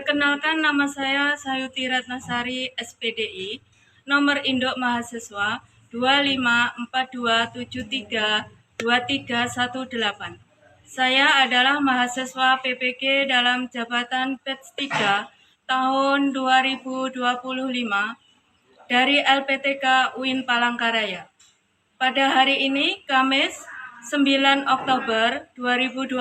Perkenalkan, nama saya Sayuti Ratnasari, SPDI, nomor induk mahasiswa 2542732318. Saya adalah mahasiswa PPG dalam jabatan batch 3 tahun 2025 dari LPTK UIN Palangkaraya. Pada hari ini, Kamis 9 Oktober 2025,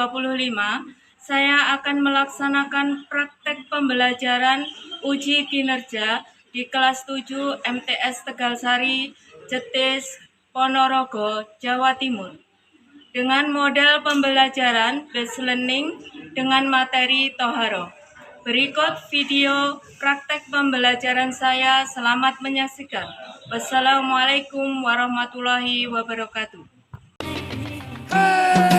saya akan melaksanakan praktek pembelajaran uji kinerja di kelas 7 MTS Tegalsari, Jetis, Ponorogo, Jawa Timur. Dengan model pembelajaran based learning dengan materi Toharo. Berikut video praktek pembelajaran saya. Selamat menyaksikan. Wassalamualaikum warahmatullahi wabarakatuh.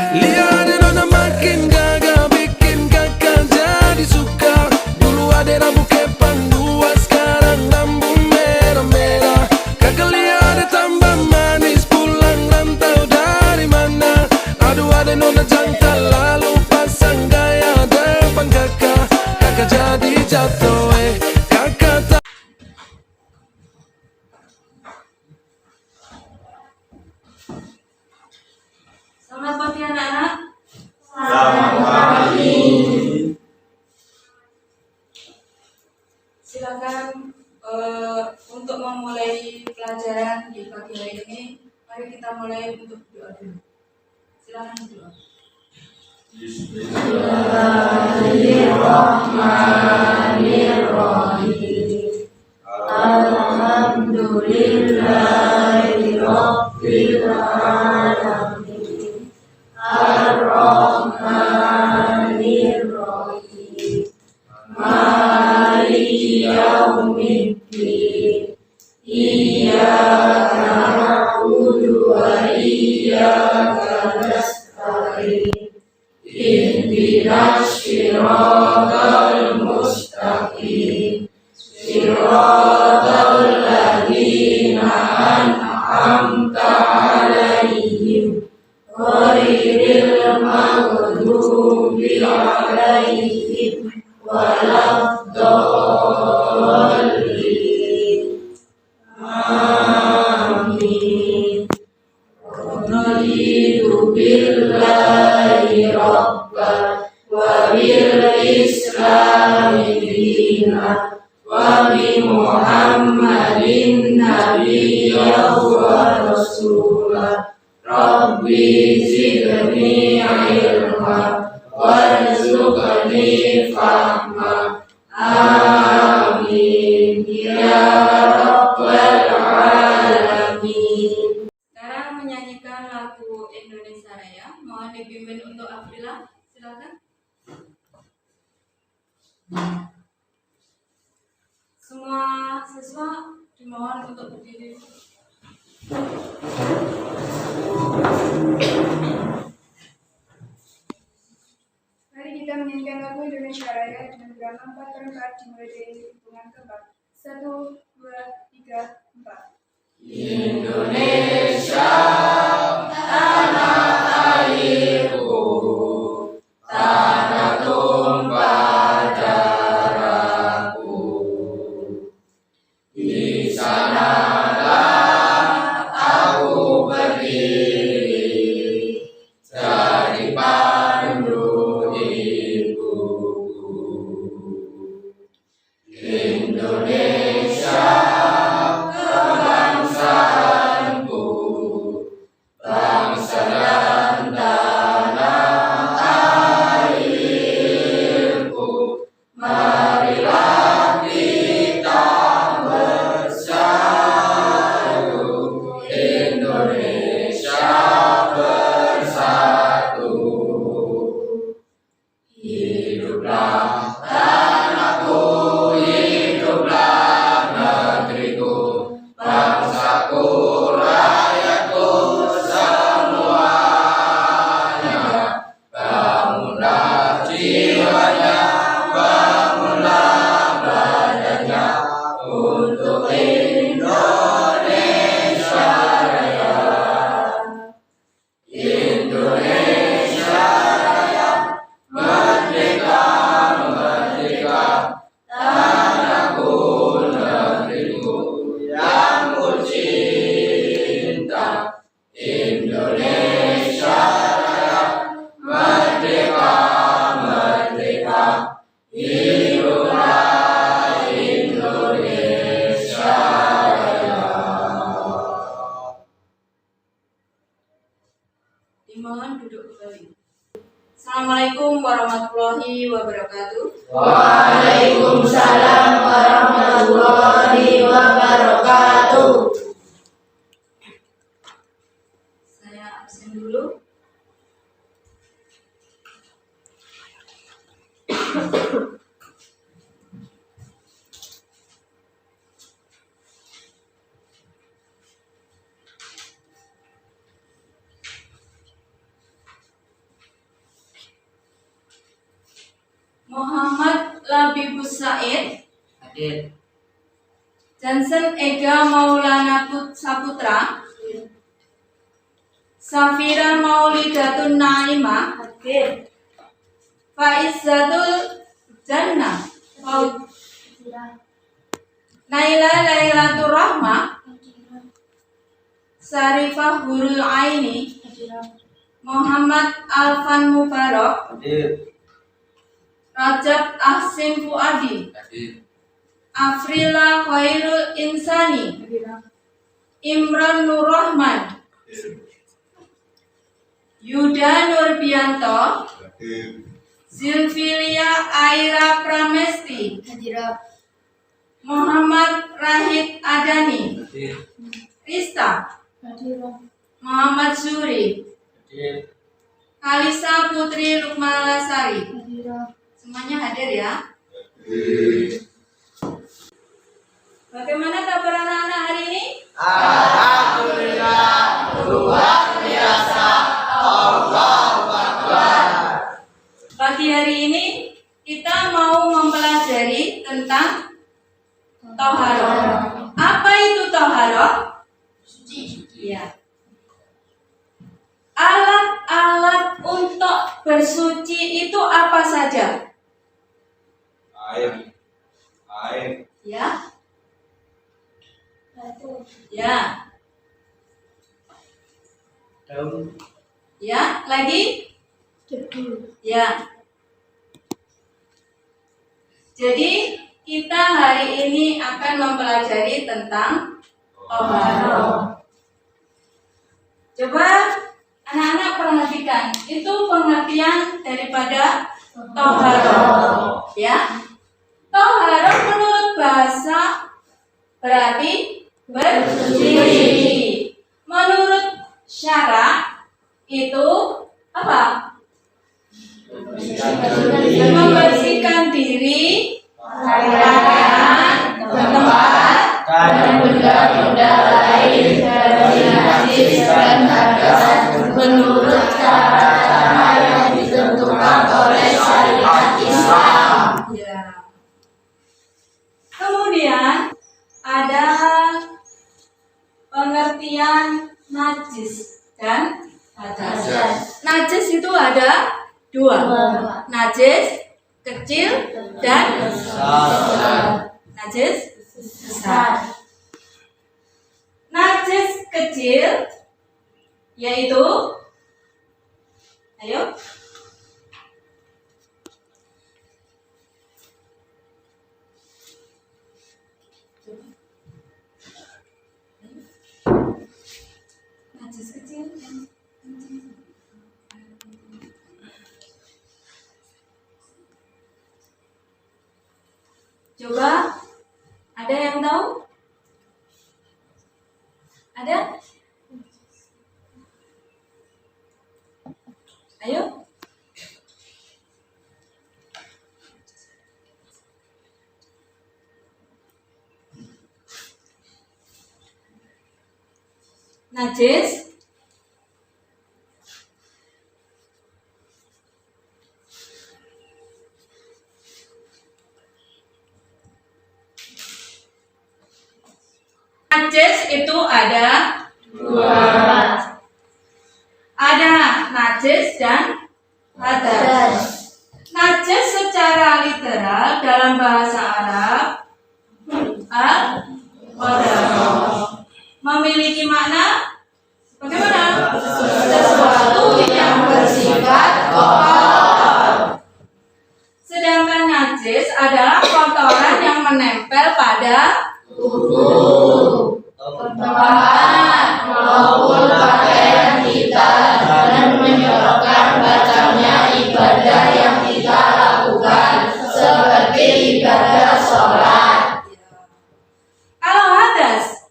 Liatin udah makin gagal, bikin kakak jadi suka. Dulu ada rambut kepang dua, sekarang rambut merah-merah. Kakak lihat tambah manis, pulang rantau dari mana? Aduh ada nona jantan, lalu pasang gaya depan kakak. Kakak jadi jatuh, kakak tak. Selamat pagi anak-anak. Selamat pagi. Silakan untuk memulai pelajaran di pagi hari ini, mari kita mulai untuk doa dulu. Silakan doa. Bismillahirrahmanirrahim. Alhamdulillahirabbil alamin. Ar-Rahmanir-Rahim. Maliki yaumiddin. Iyyaka na'budu wa iyyaka nasta'in. Ihdinas siratal mustaqim. Siratal ladzina an'amta 'alaihim ghairil maghdubi 'alaihim waladdallin. Amin. Raditu billahi rabban wa bil islami dinan wa bi Muhammadin nabiyyan wa rasulah. Rabbi zidni ilma warzuqni fahma. Amin ya rabbal alamin. Sekarang menyanyikan lagu Indonesia Raya. Mohon dipimpin untuk Afrila. Silakan. Semua siswa dimohon untuk berdiri. Mari kita menyanyikan lagu Indonesia Raya dengan gerakan 4 per 4 dimulai dari hitungan keempat. 1, 2, 3, 4. Indonesia tanah airku, tanah tumpah darahku. Di sanalah aku berdiri, jadi pandu ibuku. Indonesia kebangsaanku, bangsa dan tanah airku. Marilah kita bersatu, Indonesia bersatu. Hiduplah tanahku, hiduplah negeriku, bangsaku, rakyatku semuanya. Bangunlah jiwanya, bangunlah badannya untuk Indonesia Raya. Indonesia Raya, merdeka, Hiduplah Indonesia Raya. Dimohon duduk kembali. Assalamualaikum warahmatullahi wabarakatuh. Waalaikumsalam warahmatullahi wabarakatuh. Saya absen dulu. Muhammad Labibus Said, Hadir. Johnson Ega Maulana Saputra, Safira Maulidatun Naimah, Faizatul Jannah, Naila Lailatul Rahmah, Sarifah Hurul Aini, Muhammad Alfan Mubarak, Hadir. Rajab Ahsin Fuadi, Hadir. Afrila Khairul Insani, Imran Nur Rahman, Yuda Nurbianto, Zilfilia Aira Pramesti, Muhammad Rahid Adani, Hadir. Rista, Muhammad Suri, Hadir. Kalisa Putri Lukmalasari. Semuanya hadir ya. Bagaimana kabar anak-anak hari ini? Alhamdulillah, luar biasa. Allahu Akbar. Pagi hari ini kita mau mempelajari tentang Toharoh. Apa itu Toharoh? Suci. Ya. Alat-alat untuk bersuci itu apa saja? Air. Air. Ya. Ya. Daun. Ya. Lagi? Ya. Jadi kita hari ini akan mempelajari tentang Toharoh. Coba anak-anak perhatikan, itu pengertian daripada Toharoh. Ya. Toharoh menurut bahasa berarti bersuci. Menurut syara itu apa? Membersihkan diri, pakaian, tempat, Dan benda-benda lain dari najis dan hadas menurut cara-cara yang ditentukan oleh syariat Islam. ya. Kemudian ada pengertian najis dan hadas. Najis itu ada dua, najis kecil dan najis besar. Najis kecil yaitu, ayo, najis kecil yang coba, ada yang tahu? Ada? Ayo. Najis itu ada dua. Ada najis dan hadas. Najis secara literal dalam bahasa Arab al-qadarah memiliki makna bagaimana? Sesuatu yang bersifat kotor. Sedangkan najis adalah kotoran yang menempel pada tempat maupun pakaian kita dan menyebabkan batalnya ibadah yang kita lakukan seperti ibadah sholat. Kalau hadas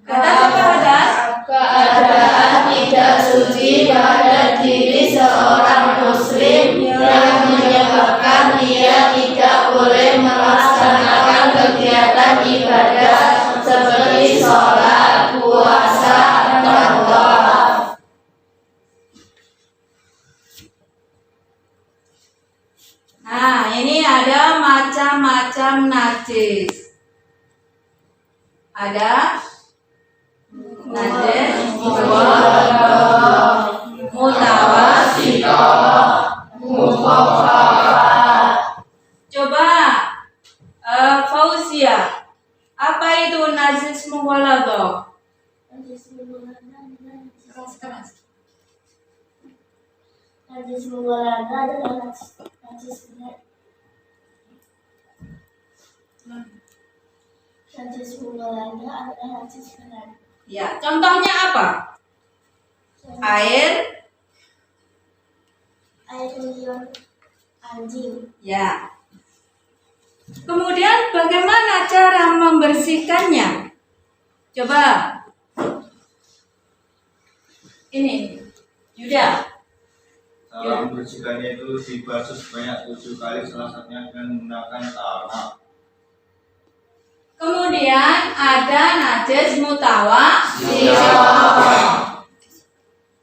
apa hadas? Keadaan tidak suci pada diri seorang muslim yang menyebabkan dia tidak boleh melaksanakan kegiatan ibadah seperti sholat, puasa, dan tawaf. Nah, ini ada macam-macam najis. Ada najis mutawassithah, coba Fauzia, apa itu najis mughalladhah? Najis mughalladhah adalah najis berat. Najis mughalladhah adalah najis berat. Ya, contohnya apa? Air liur anjing. Ya. Kemudian bagaimana cara membersihkannya? Coba. Ini. Yuda. Cara membersihkannya itu dibasuh sebanyak 7 kali, salah satunya dengan menggunakan tanah. Kemudian ada najis mutawassithah.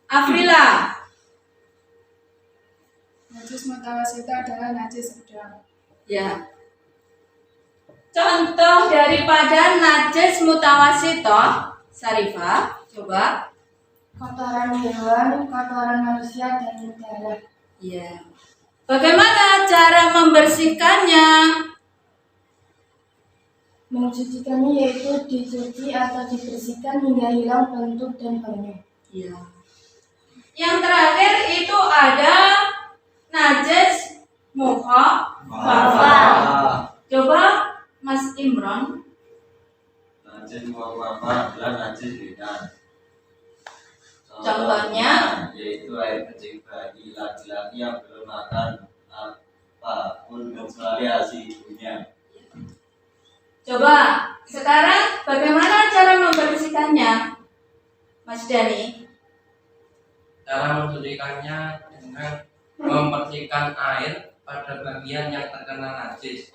Afrila. Najis mutawassithah adalah najis sedang. Ya. Contoh daripada najis mutawassithah, Sarifah, coba. Kotoran hewan, kotoran manusia, dan udara. Ya. Bagaimana cara membersihkannya? Mencucikannya yaitu dicuci atau dibersihkan hingga hilang bentuk dan baunya. Ya. Yang terakhir itu ada najis mukhaffafah. Coba Mas Imron. Najis mukhaffafah adalah najis ringan. Contohnya? Yaitu air kencing bayi laki-laki yang belum makan apapun kecuali ASI ibunya. Coba sekarang bagaimana cara membersihkannya, Mas Dani? Cara mencucikannya dengan membersihkan air pada bagian yang terkena najis.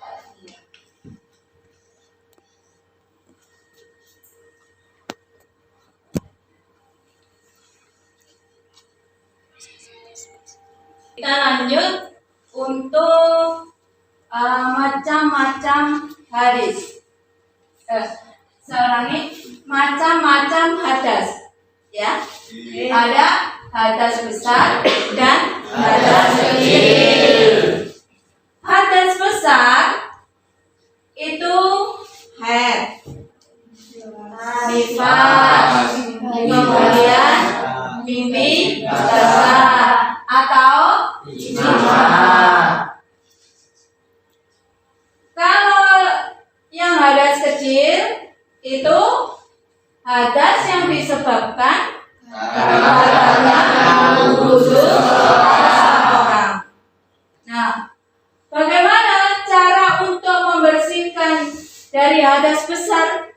Kita lanjut untuk macam-macam hadis. Saya ulangi, macam-macam hadas. Ya, ada hadas besar dan hadas kecil. Hadas besar itu haid, nifas, kemudian mimpi besar atau kalau yang hadas kecil itu hadas yang disebabkan karena khusus orang. Nah, bagaimana cara untuk membersihkan dari hadas besar?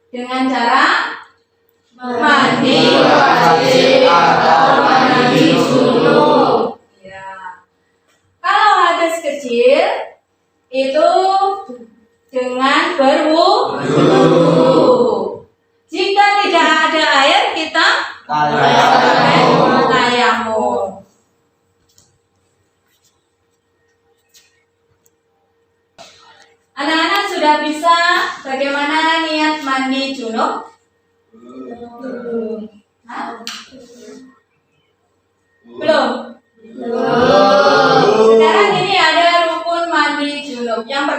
Dengan cara mandi wajib atau mandi junub. Ya. Kalau hadas kecil itu dengan berwudu. Jika tidak ada air, kita tayamum. Anak-anak sudah bisa bagaimana niat mandi junub? Hah? Belum? Sekarang ini ada rukun mandi junub. Yang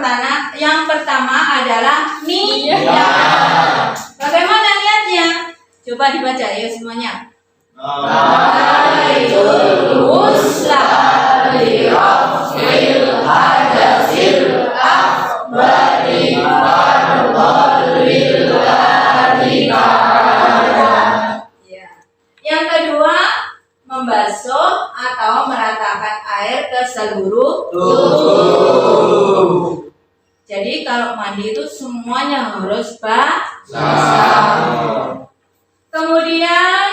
pertama adalah niat. Bagaimana niatnya? Coba dibaca ya semuanya. Aitul musla li Tujuh. Jadi kalau mandi itu semuanya harus basah. Kemudian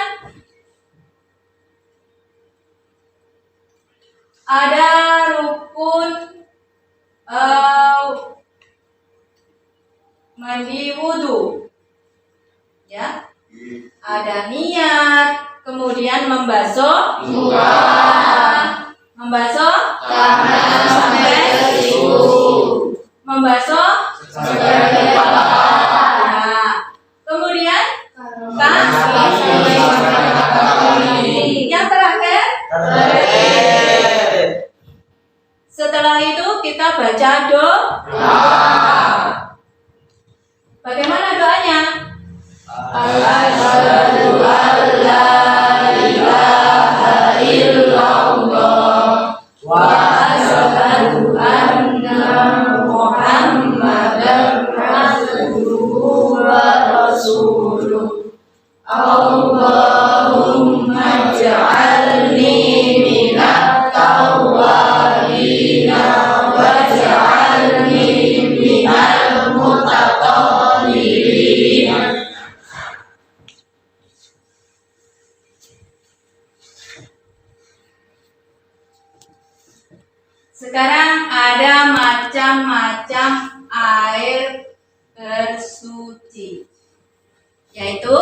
ada rukun mandi wudhu, ya. Ada niat, kemudian membasuh muka, membasuh tangan sampai siku, membasuh kepala. Nah, kemudian kaki. Yang terakhir, setelah itu kita baca doa. Bagaimana doanya? Asyhadu an la ilaha illallah wa asyhadu anna Muhammadan abduhu wa rasuluh. Allahumma ja'alni minat tawwabina wa ja'alni minal mutatahhirin. Sekarang ada macam-macam air bersuci, yaitu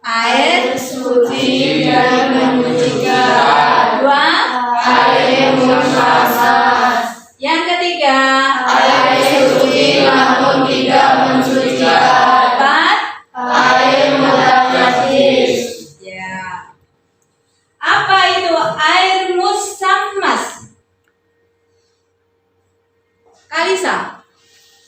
air suci dan mencucikan. Dua, air mustamas. Yang ketiga, air suci namun tidak mencucikan. Empat, air mutanajis. Ya. Apa itu air mustamas? Kalisa.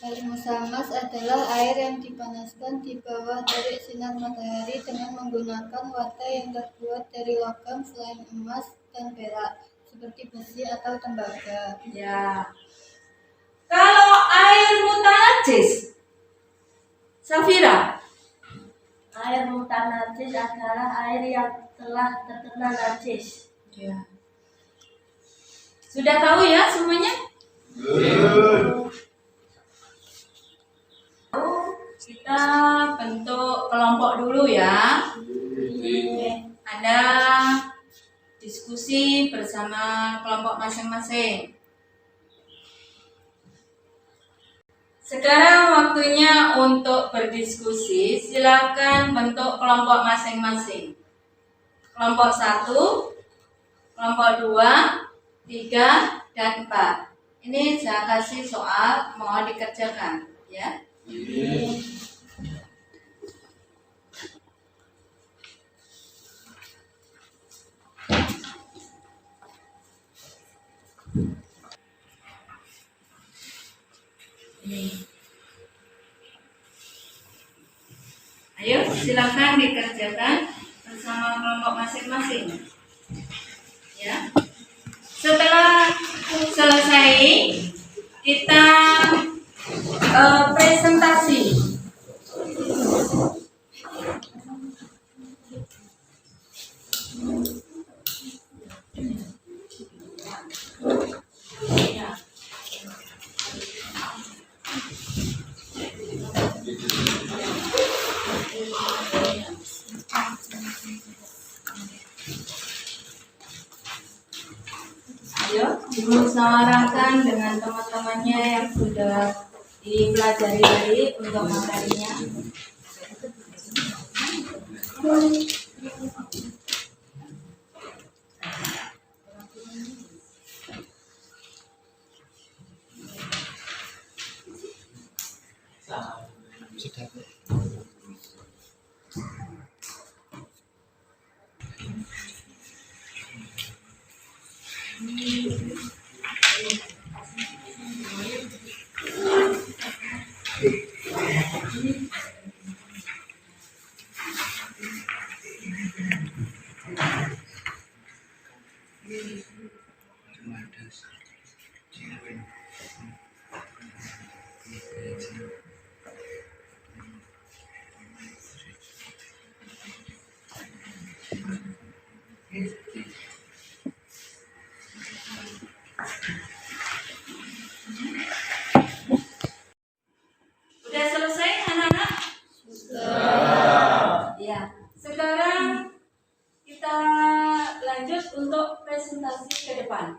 Air musamas adalah air yang dipanaskan di bawah terik sinar matahari dengan menggunakan wadah yang terbuat dari logam selain emas dan perak, seperti besi atau tembaga. Ya. Kalau air mutanajis, Safira. Air mutanajis adalah air yang telah terkena najis. Ya. Sudah tahu ya semuanya? Kita bentuk kelompok dulu ya. Anda diskusi bersama kelompok masing-masing. Sekarang waktunya untuk berdiskusi. Silakan bentuk kelompok masing-masing. Kelompok 1, kelompok 2, 3, dan 4. Ini saya kasih soal, mohon dikerjakan ya. Ayo silakan dikerjakan bersama kelompok masing-masing. Ya. Setelah selesai kita presentasi. Ayo dimusyawarahkan dengan teman-temannya yang sudah dipelajari tadi untuk materinya. Udah selesai anak-anak? Ya, sekarang kita lanjut untuk presentasi ke depan.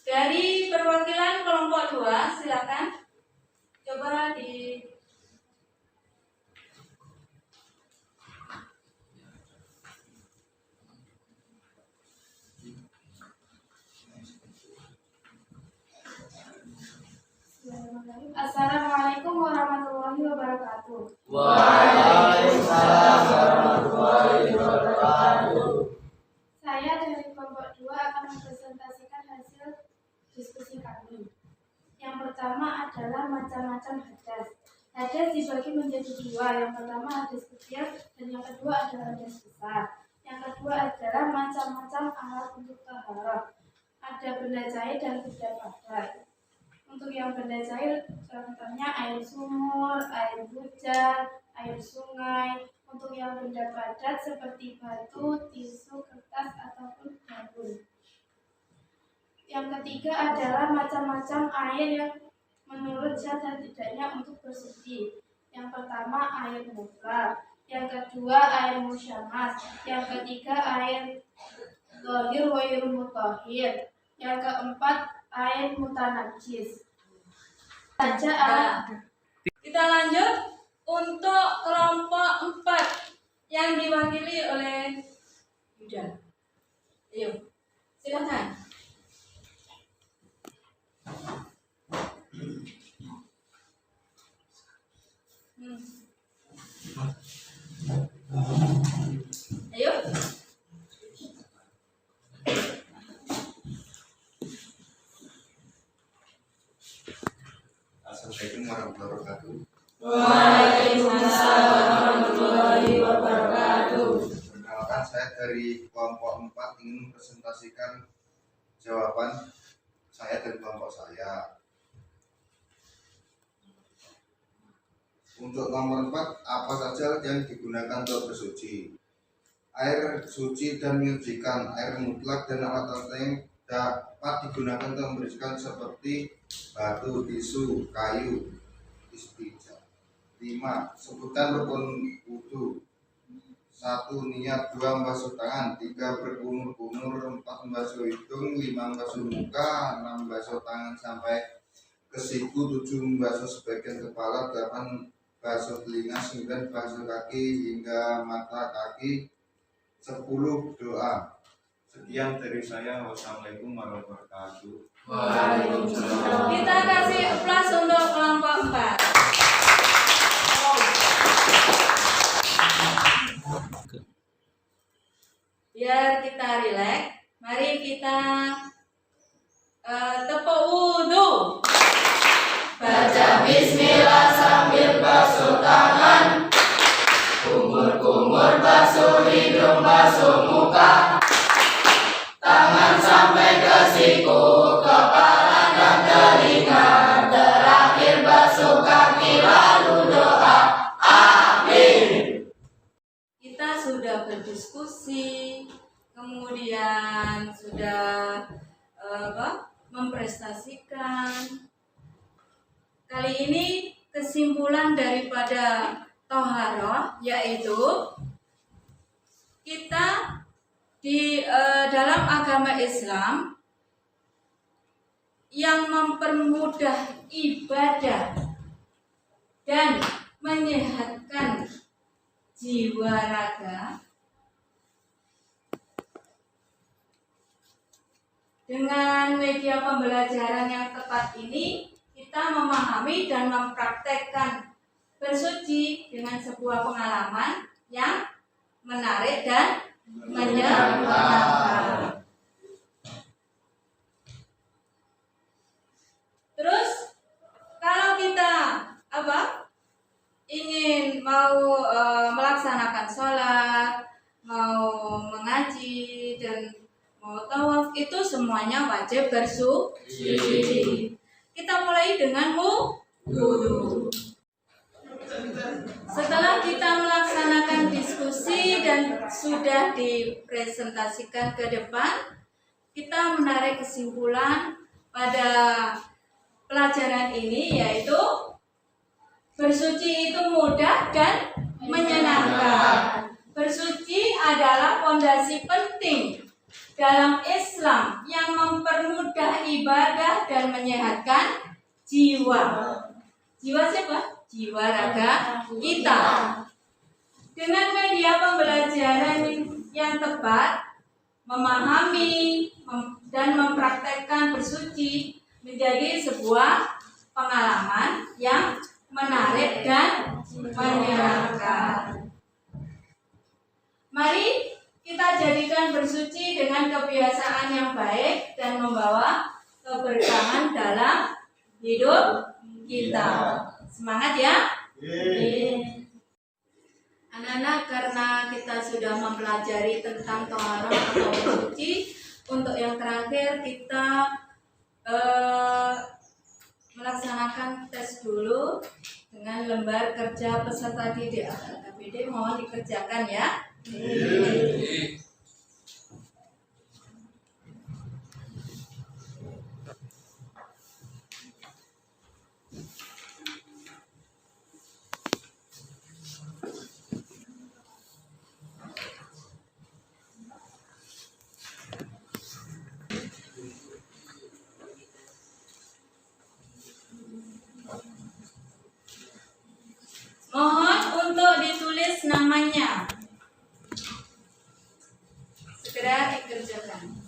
Dari perwakilan kelompok 2, silakan. Coba di Assalamualaikum warahmatullahi wabarakatuh. Waalaikumsalam warahmatullahi wabarakatuh. Saya dari kelompok 2 akan mempresentasikan hasil diskusi kami. Yang pertama adalah macam-macam hadas. Hadas dibagi menjadi 2. Yang pertama hadas kecil dan yang kedua adalah hadas besar. Yang kedua adalah macam-macam alat untuk taharah. Ada benda cair dan benda padat. Untuk yang benda cair, contohnya air sumur, air hujan, air sungai. Untuk yang benda padat seperti batu, tisu, kertas, ataupun daun. Yang ketiga adalah macam-macam air yang menurut zat dan tidaknya untuk bersuci. Yang pertama air muka, yang kedua air musyamas, yang ketiga air zahir wa air mutahhir, yang keempat air mutanajis. Kita lanjut untuk kelompok 4 yang diwakili oleh Yuda. Ayo, silakan. Ayo. Assalamualaikum warahmatullahi wabarakatuh. Waalaikumsalam warahmatullahi wabarakatuh. Perkenalkan, saya dari kelompok 4 ingin mempresentasikan jawaban saya dan kelompok saya. Untuk nomor 4, apa saja yang digunakan untuk bersuci? Air suci dan menyucikan, air mutlak dan alat-alat yang dapat digunakan untuk membersihkan seperti batu, tisu, kayu, istijab. 5. Sebutkan rukun wudu. 1. Niat. 2. Membasuh tangan. 3. Berkumur-kumur. 4. Membasuh hidung. 5. Membasuh muka. 6. Membasuh tangan sampai ke siku. 7. Membasuh sebagian kepala. 8. Basuh telinga. 9. Basuh kaki hingga mata kaki. 10. Doa. Sekian dari saya. Wassalamualaikum warahmatullahi wabarakatuh. Kita kasih aplaus untuk kelompok 4. Biar kita rileks, mari kita tepuk wudhu. Baca bismillah sambil basuh tangan, kumur-kumur basuh hidung, basuh muka, tangan sampai ke siku, kepala dan telinga, terakhir basuh kaki lalu doa. Amin. Kita sudah berdiskusi, kemudian sudah memprestasikan. Kali ini kesimpulan daripada Toharoh yaitu kita di dalam agama Islam yang mempermudah ibadah dan menyehatkan jiwa raga. Dengan media pembelajaran yang tepat ini, kita memahami dan mempraktekkan bersuci dengan sebuah pengalaman yang menarik dan menyenangkan. Terus kalau kita ingin mau melaksanakan sholat, mau mengaji dan mau tawaf, itu semuanya wajib bersuci. Kita mulai dengan wudhu. Setelah kita melaksanakan diskusi dan sudah dipresentasikan ke depan, kita menarik kesimpulan pada pelajaran ini, yaitu bersuci itu mudah dan menyenangkan. Bersuci adalah fondasi penting dalam Islam yang mempermudah ibadah dan menyehatkan jiwa. Jiwa siapa? Jiwa raga kita. Dengan media pembelajaran yang tepat, memahami dan mempraktekkan bersuci menjadi sebuah pengalaman yang menarik dan menyenangkan. Mari kita jadikan bersuci dengan kebiasaan yang baik dan membawa keberkahan dalam hidup kita. Semangat ya! Anak-anak, karena kita sudah mempelajari tentang toharoh atau bersuci, untuk yang terakhir kita melaksanakan tes dulu dengan lembar kerja peserta didik. KBD mohon dikerjakan ya. Mohon untuk ditulis namanya. Segera dikerjakan.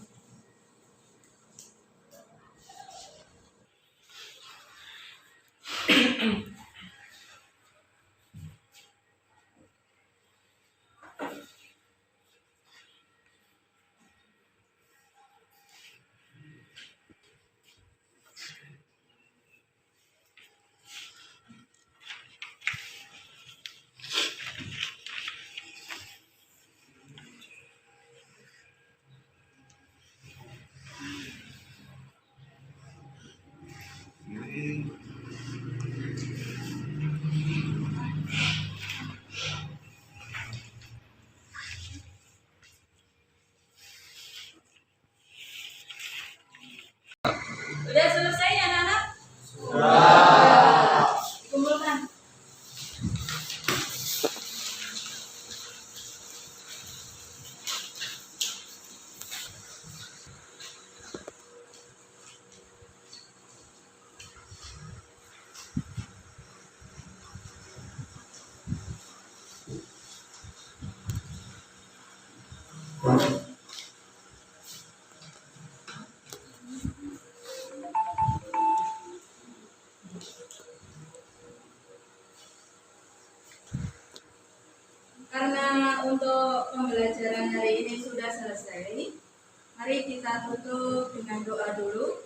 Sudah selesai ya anak-anak? Sudah. Kumpulkan. Karena untuk pembelajaran hari ini sudah selesai, mari kita tutup dengan doa dulu.